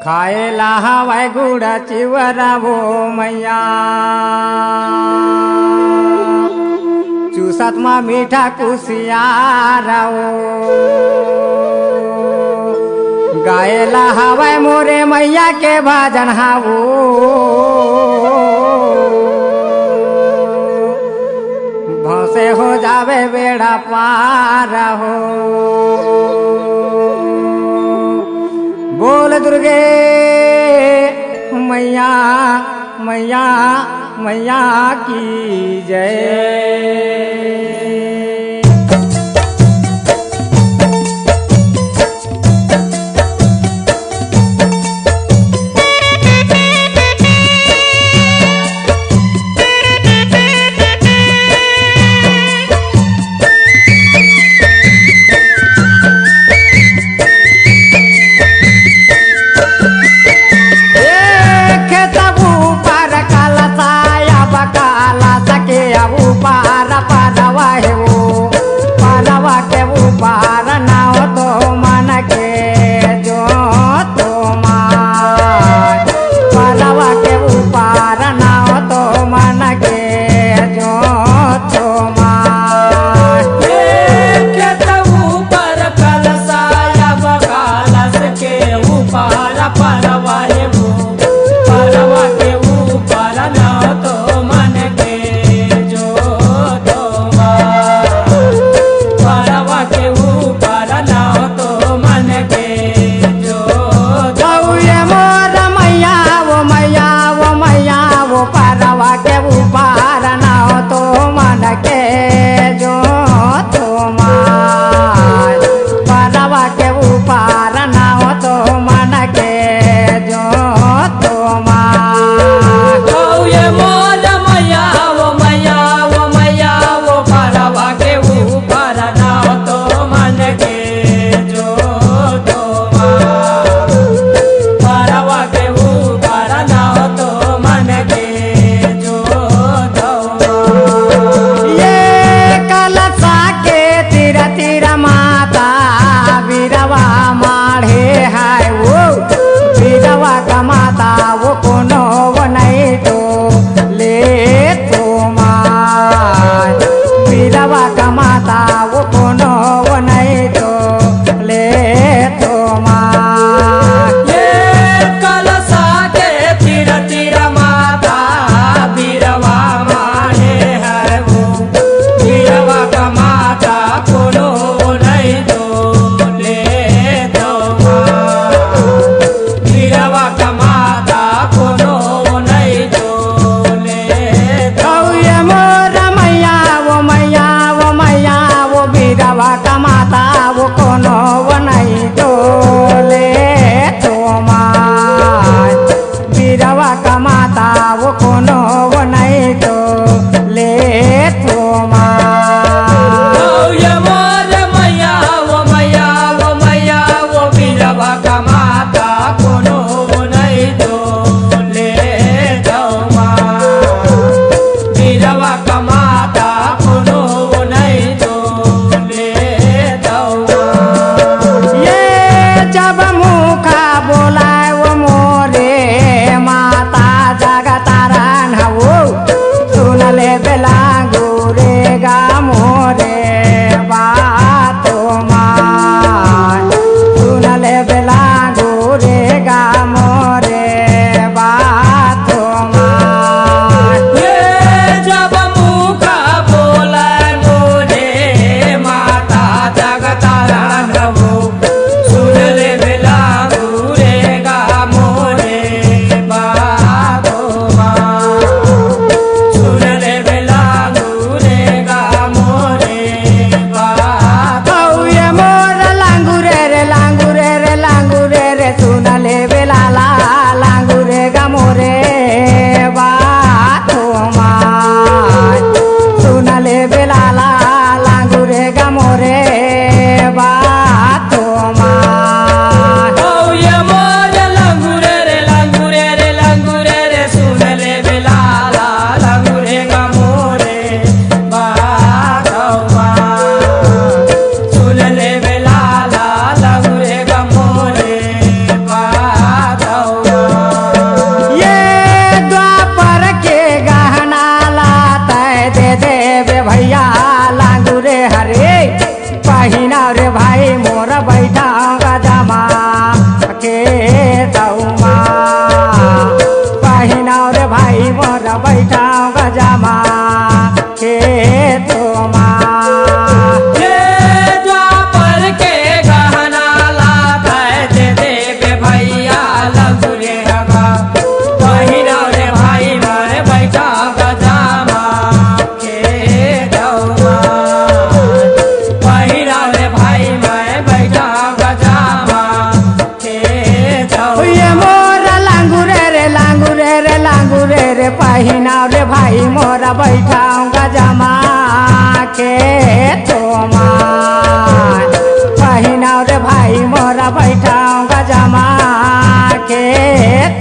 खायला हवाय गुडाची वरावो मैया चुसात मा मीठा कुसियारावो गायला हवाय मोरे मैया के भजन हावो भौसे हो जावे बेड़ा पार हो बोल दुर्गे मैया मैया मैया की जय। पहिनाव रे भाई मोरा बैठाऊंगा जमा के तोमार पहिनाव रे भाई मोरा बैठाऊंगा जमा के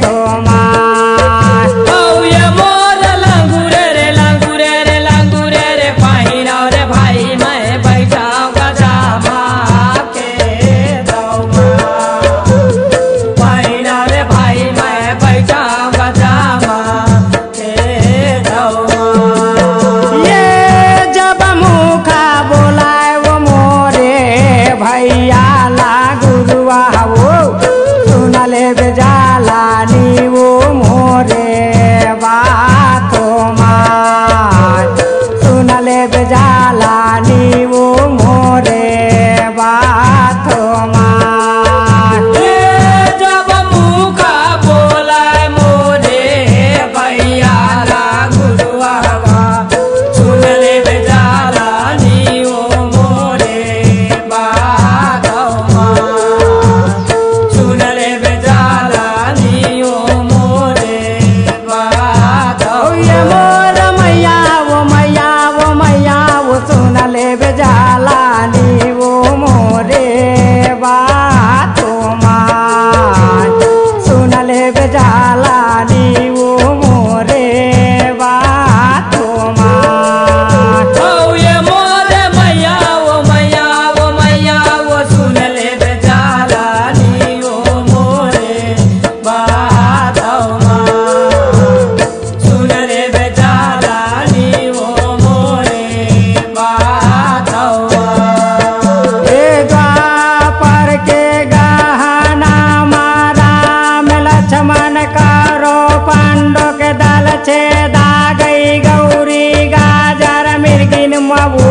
तोमार ये मोर लंगूरे रे लंगूरे रे लंगूरे रे पहिनाव रे भाई मैं बैठाऊंगा जमा के तोमार पहिनाव रे भाई मैं बैठाऊंगा जमा के तोमार ये जब मुखा बोलाए वो मोरे भैया ला गुरुआ वो सुन ले बेजाला नी वो मोरे बातो मार सुन ले बेजाला नी वो मोरे बातो मार जब मुखा बोला मोरे भैया ला गुरुआ सुन ले बेजाला नी ओ मोरे बाधवा सुन ले बेजाला नी ओ मोरे बाधवा ये मोर मैया वो मैया वो मैया वो सुन ले बेजाला नी वो मोरे बातो मार सुन ले बेजाला नी वो मोरे बातो मार ये मोरे मैया वो मैया वो मैया वो सुन ले बेजाला नी ओ मोरे बाधवा सुन ले बेजाला नी ओ मोरे बाधवा ए द्वापर के गहना राम लक्ष्मण करो पांडव के दल छेदा गई गौरी गाजर मिर्गिन मबू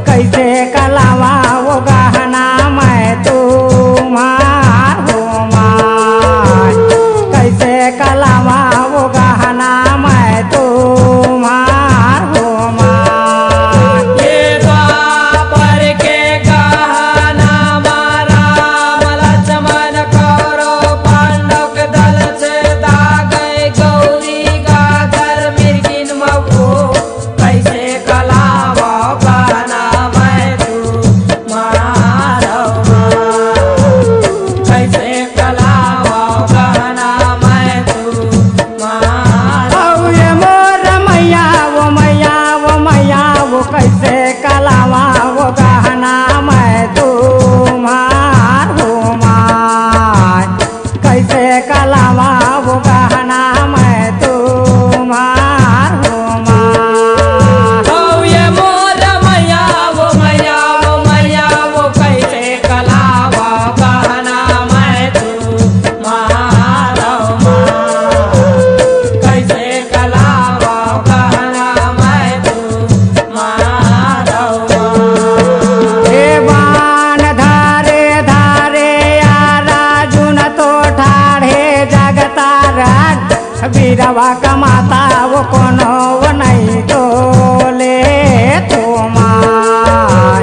कैसे कलावा वो गहना मैं तुम्हार हो मार कैसे कलावा वो गहना मैं तुम्हार हो मार ये द्वापर के गहना राम लक्ष्मण करो पांडव के दल से दागै गौरी गाजर मिर्गिन मबू कैसे कलावा गहना मैं तुम्हारा कैसे कलावा गहना मैं तुम्हारा औ ये मोर मैया वो मैया वो मैया वो कैसे कलावा वो गहना मैं तुम्हार हो मार कैसे कलावा वो गहना मैं तुम्हार हो मार ये मोर मैया वो मैया वो मैया वो कैसे कलावा गहना मैं तुम्हारा कैसे कलावा गहना मैं तुम्हारा हे बाण धारे धारे यारा जुन तो ठाढ़े जगतारण बीरवा कमाता वो कोनो वो नहीं तो ले मार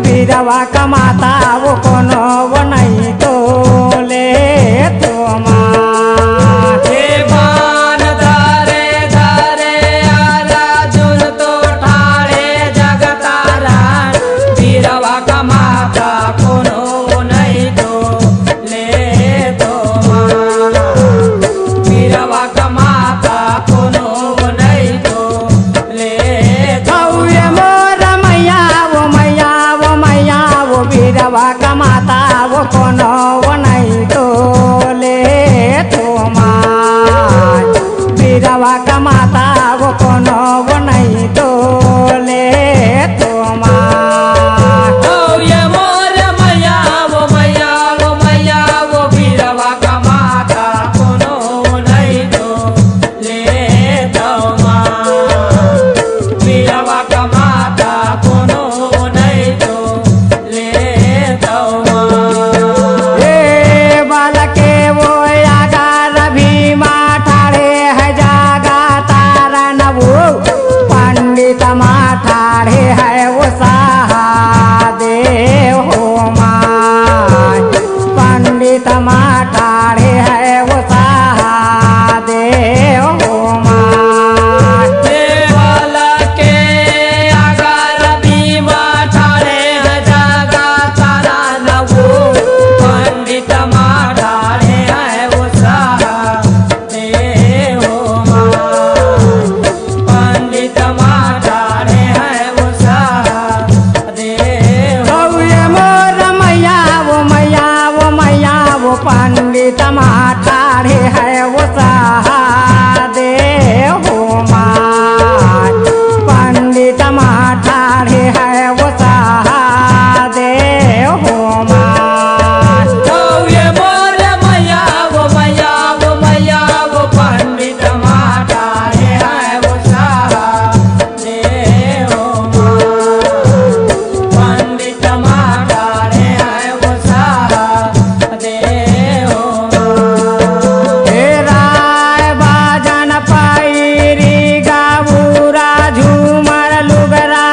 बीरवा कमाता वो कोनो वो नहीं तो ले मार हे बाण धारे धारे आला जुन तो ठाड़े जगतारण बीरवा कमाता कोनो नहीं तो ले तो बीरवा कमाता कोनो नहीं तो ले औ ये मोर मैया वो मैया वो मैया वो बीरवा कमाता वो कोनो वो नहीं तो ले मार बीरवा कमाता वो कोनो वो नहीं तो ले मार ये मोर मैया वो मैया वो मैया वो बीरवा कमाता कोनो नहीं तो ले तो बीरवा कमाता कोनो नहीं तो ले तो ए बालके वो आगार भीमा ठाड़े है जागा तारण वो पंडित मा ठाड़े है वो सहादेव हो मार पंडित मा ठाड़े है वो सहादेव हो मार पंडित माठाड़े है वो सहा दे हो माय पंडित माठाड़े है वो सहा दे हो माय ओ ये मोर मैया वो मैया वो मैया वो पंडित माठाड़े है वो सहा दे हो पंडित माठाड़े है वो सहा दे हो हे राय बाजन पैरी गाबूरा झूमर लुगरा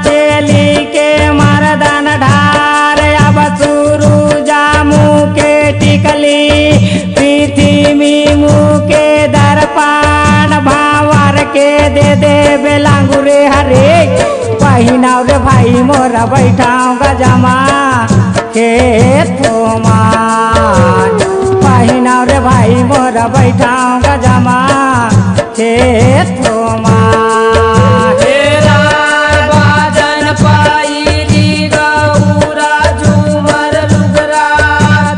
चेली के मर्दन ढार अब सुरु जामू के टिकली पृथ्वी मुँह के दर्पण भावर के दे दे बेलांगुरे हरे पहिनाव रे भाई मोर बैठाऊ गजमा खेत पहिनाव रे भाई मोर बैठाऊ गजमा खेत तेरा बाजन पायरी गौरा झूमर लुगरा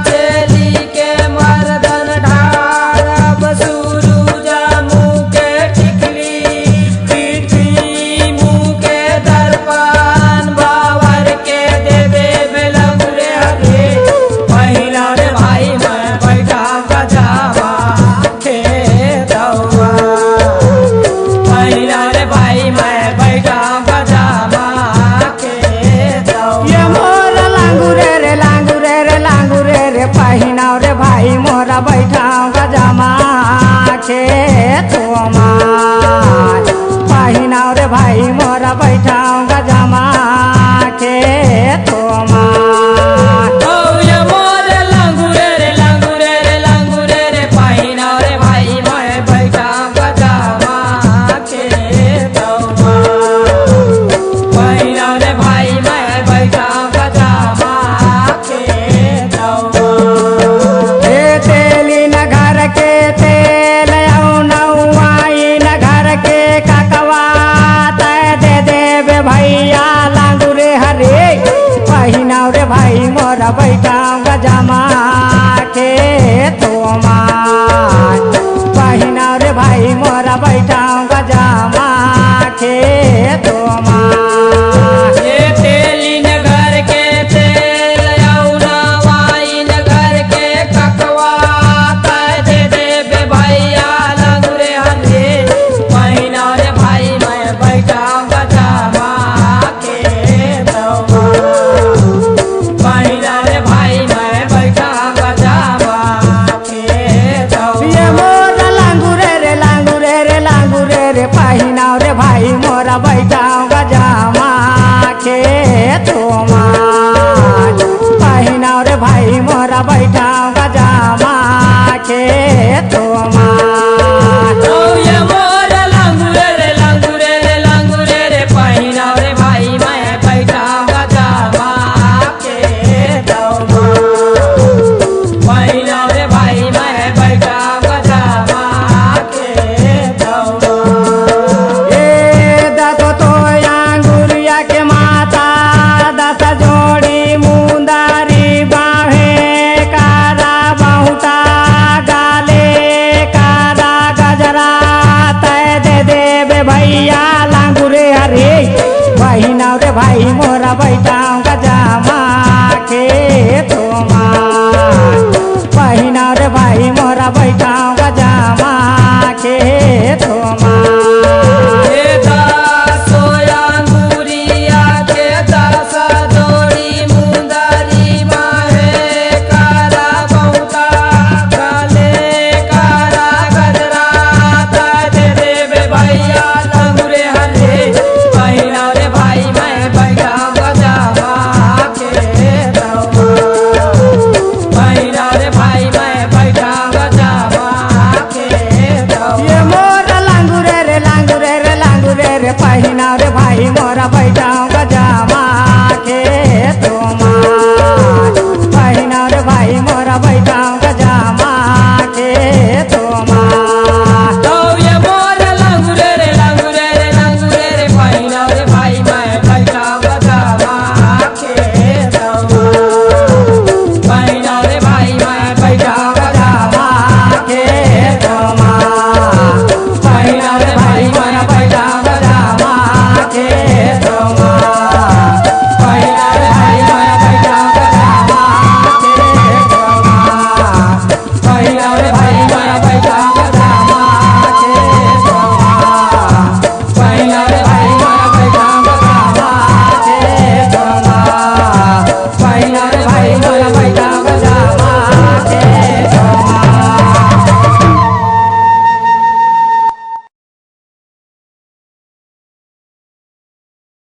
चेली के मर्दन ढार बसुरुज मुँह के टिकली पृथ्वी मुँह के दर्पण बावर के देवे बेलंगुरे हरे पहिला रे भाई मैं बैठा गजावा खेतवा पहिला रे भाई मैं बैठा गजावा खेतवा ये मोर लांगुरे रे पहिनाव रे भाई मोरा बैठाऊ गजमा खेत पहिनाव रे भाई मोरा बैठाऊ गजमा खेत ओ ये मोर लांगुरे रे पहिना रे भाई मैं बैठा गजावा खेतवा पहिना रे भाई मैं बैठा गजावा खेतवा हे तेली न घर के तेल नौवाई न घर के ककवा तय दे देवे भैया लांगुरे हरे पहिनाव रे भाई मोरा बैठाऊ गजमा